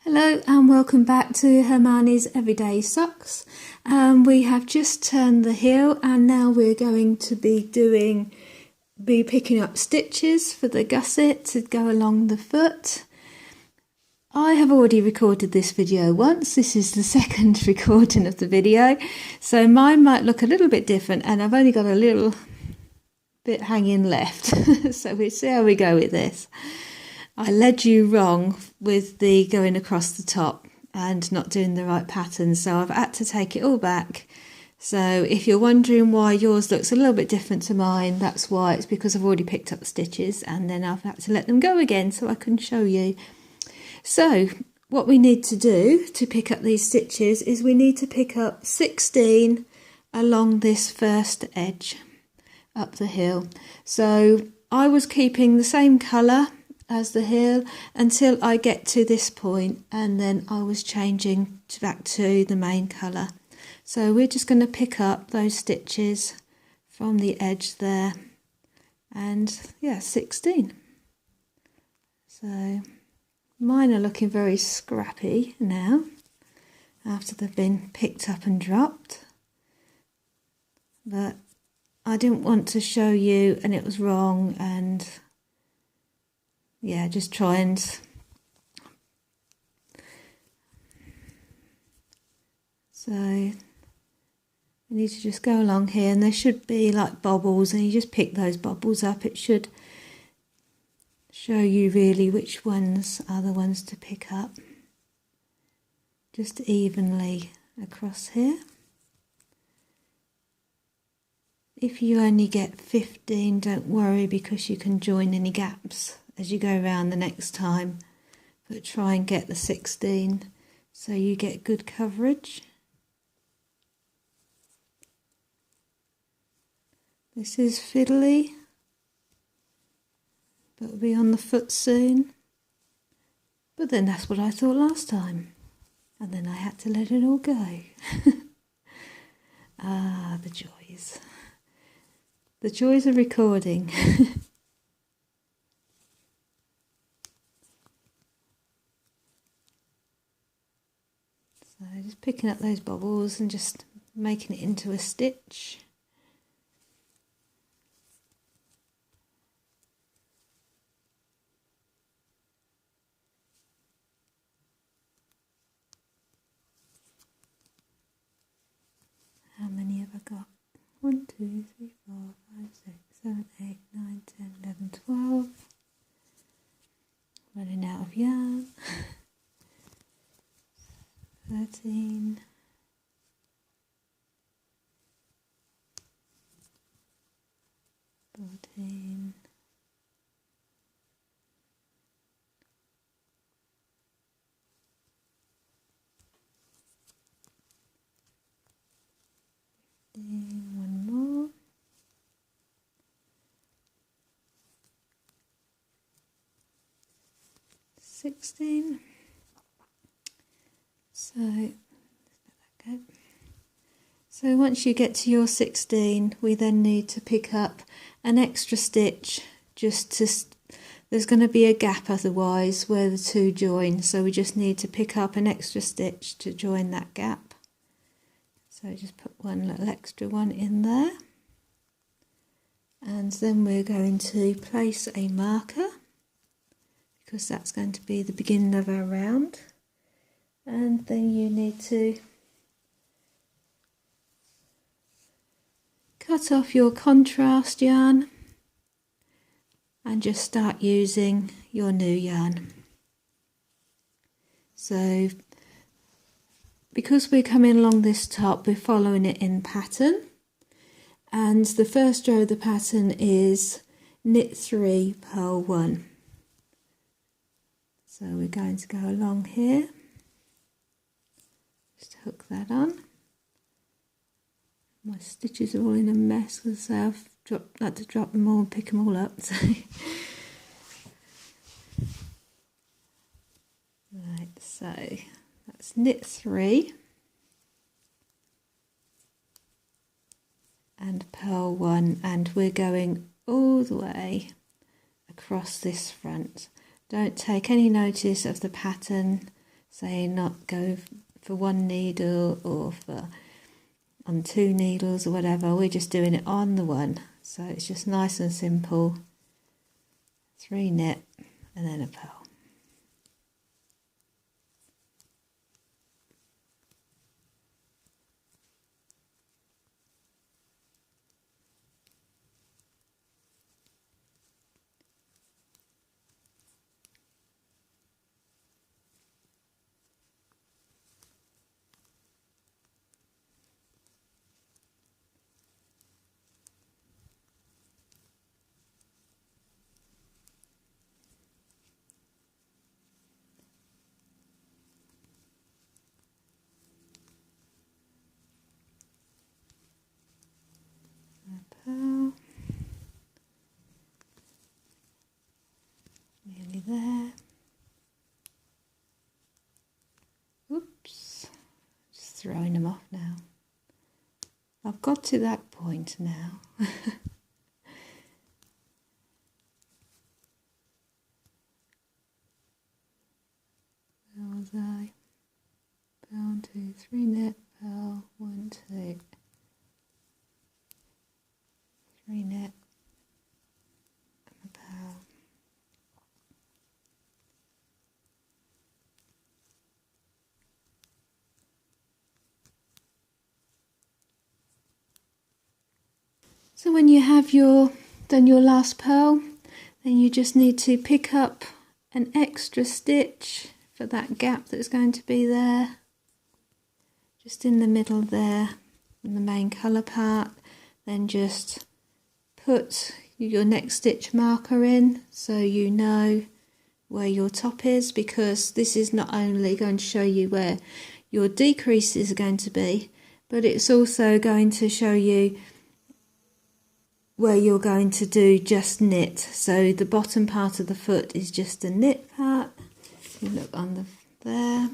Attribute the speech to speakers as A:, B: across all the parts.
A: Hello and welcome back to Hermione's Everyday Socks. We have just turned the heel and now we're going to be picking up stitches for the gusset to go along the foot. I have already recorded this video once. This is the second recording of the video, so mine might look a little bit different and I've only got a little bit hanging left. So we'll see how we go with this. I led you wrong with the going across the top and not doing the right pattern, so I've had to take it all back. So if you're wondering why yours looks a little bit different to mine, that's why. It's because I've already picked up the stitches and then I've had to let them go again so I can show you. So what we need to do to pick up these stitches is we need to pick up 16 along this first edge up the heel. So I was keeping the same colour as the heel until I get to this point, and then I was changing back to the main colour. So we're just going to pick up those stitches from the edge there, and yeah, 16. So mine are looking very scrappy now after they've been picked up and dropped, but I didn't want to show you and it was wrong, and yeah, just try and so you need to just go along here, and there should be like bobbles, and you just pick those bobbles up. It should show you really which ones are the ones to pick up, just evenly across here. If you only get 15, don't worry, because you can join any gaps as you go around the next time, but try and get the 16 so you get good coverage. This is fiddly, but it'll be on the foot soon. But then that's what I thought last time, and then I had to let it all go. Ah, the joys. The joys of recording. So just picking up those bobbles and just making it into a stitch. How many have I got? 1, 2, 3, 4, 5, 6, 7, 8, 9, 10, 11, 12. Running out of yarn. 13. 14. 15. One more. 16. So once you get to your 16, we then need to pick up an extra stitch, there's going to be a gap otherwise where the two join, so we just need to pick up an extra stitch to join that gap. So just put one little extra one in there, and then we're going to place a marker, because that's going to be the beginning of our round. And then you need to cut off your contrast yarn and just start using your new yarn. So because we're coming along this top, we're following it in pattern, and the first row of the pattern is knit 3, purl 1. So we're going to go along here. Just hook that on. My stitches are all in a mess because I've had to drop them all and pick them all up. So. Right, so that's knit 3 and purl 1, and we're going all the way across this front. Don't take any notice of the pattern say not go for one needle or on 2 needles or whatever. We're just doing it on the one, so it's just nice and simple. 3 knit and then a pearl. Pearl, nearly there. Oops, just throwing them off now. I've got to that point now. Where was I? Pearl, 2, 3 knit, pearl, 1, 2, 3 knit, and a pearl. So when you have done your last pearl, then you just need to pick up an extra stitch for that gap that's going to be there, just in the middle there, in the main colour part. Then just put your next stitch marker in so you know where your top is, because this is not only going to show you where your decreases are going to be, but it's also going to show you where you're going to do just knit. So the bottom part of the foot is just a knit part. You look on there.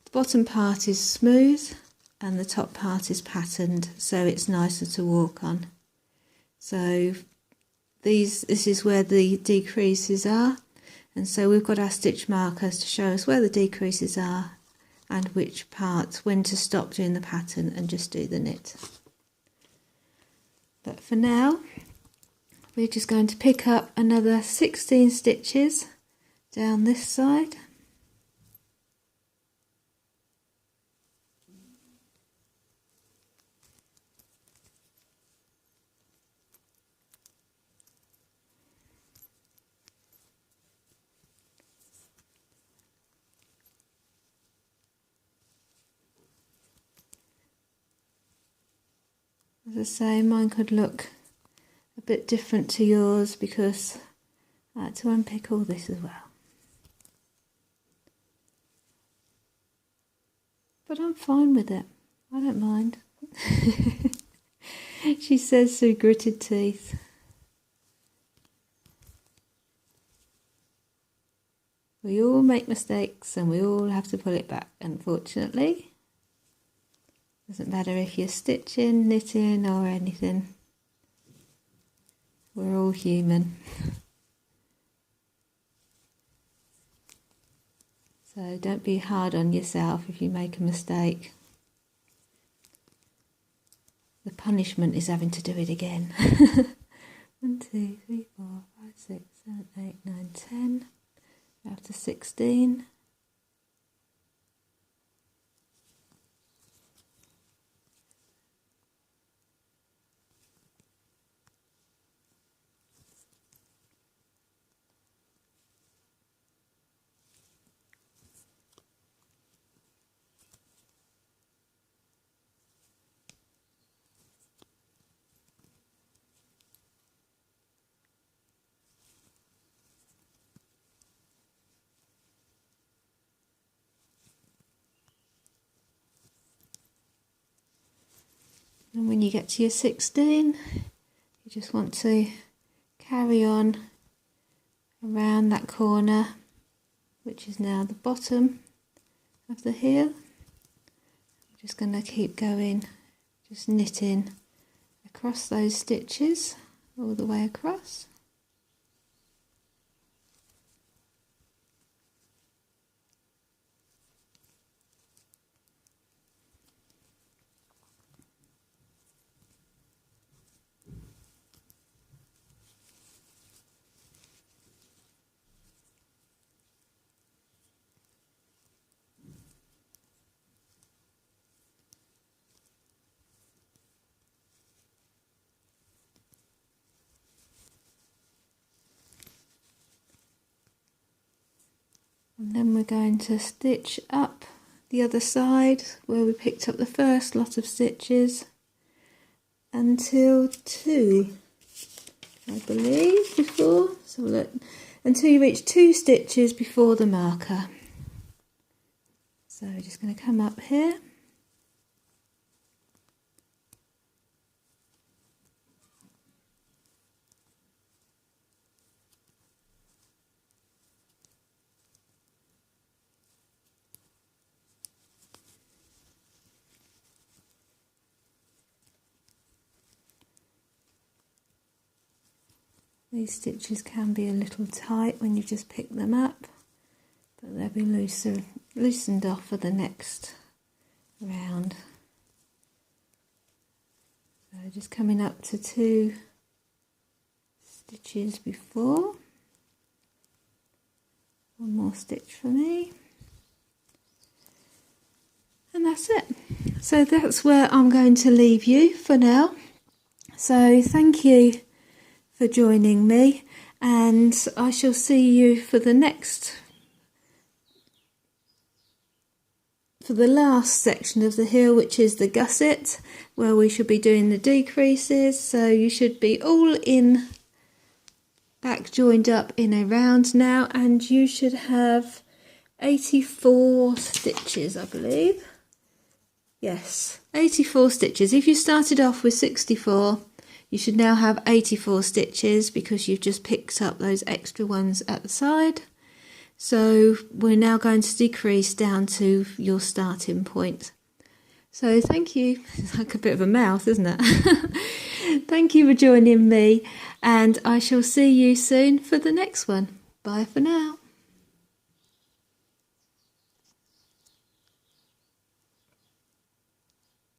A: The bottom part is smooth and the top part is patterned, so it's nicer to walk on. So this is where the decreases are, and so we've got our stitch markers to show us where the decreases are and which part, when to stop doing the pattern and just do the knit. But for now, we're just going to pick up another 16 stitches down this side. As I say, mine could look a bit different to yours because I had to unpick all this as well. But I'm fine with it. I don't mind. She says through gritted teeth. We all make mistakes and we all have to pull it back, unfortunately. Doesn't matter if you're stitching, knitting or anything. We're all human. So don't be hard on yourself if you make a mistake. The punishment is having to do it again. 1, 2, 3, 4, 5, 6, 7, 8, 9, 10. After 16. And when you get to your 16, you just want to carry on around that corner, which is now the bottom of the heel. I'm just going to keep going, just knitting across those stitches all the way across. And then we're going to stitch up the other side where we picked up the first lot of stitches until 2, I believe, before. So look, until you reach 2 stitches before the marker. So we're just going to come up here. These stitches can be a little tight when you just pick them up, but they'll be loosened off for the next round. So just coming up to 2 stitches before. One more stitch for me. And that's it. So that's where I'm going to leave you for now. So thank you for joining me, and I shall see you for the last section of the heel, which is the gusset, where we should be doing the decreases. So you should be all in, back joined up in a round now, and you should have 84 stitches, I believe. Yes, 84 stitches. If you started off with 64, you should now have 84 stitches because you've just picked up those extra ones at the side. So we're now going to decrease down to your starting point. So thank you. It's like a bit of a mouth, isn't it? Thank you for joining me, and I shall see you soon for the next one. Bye for now.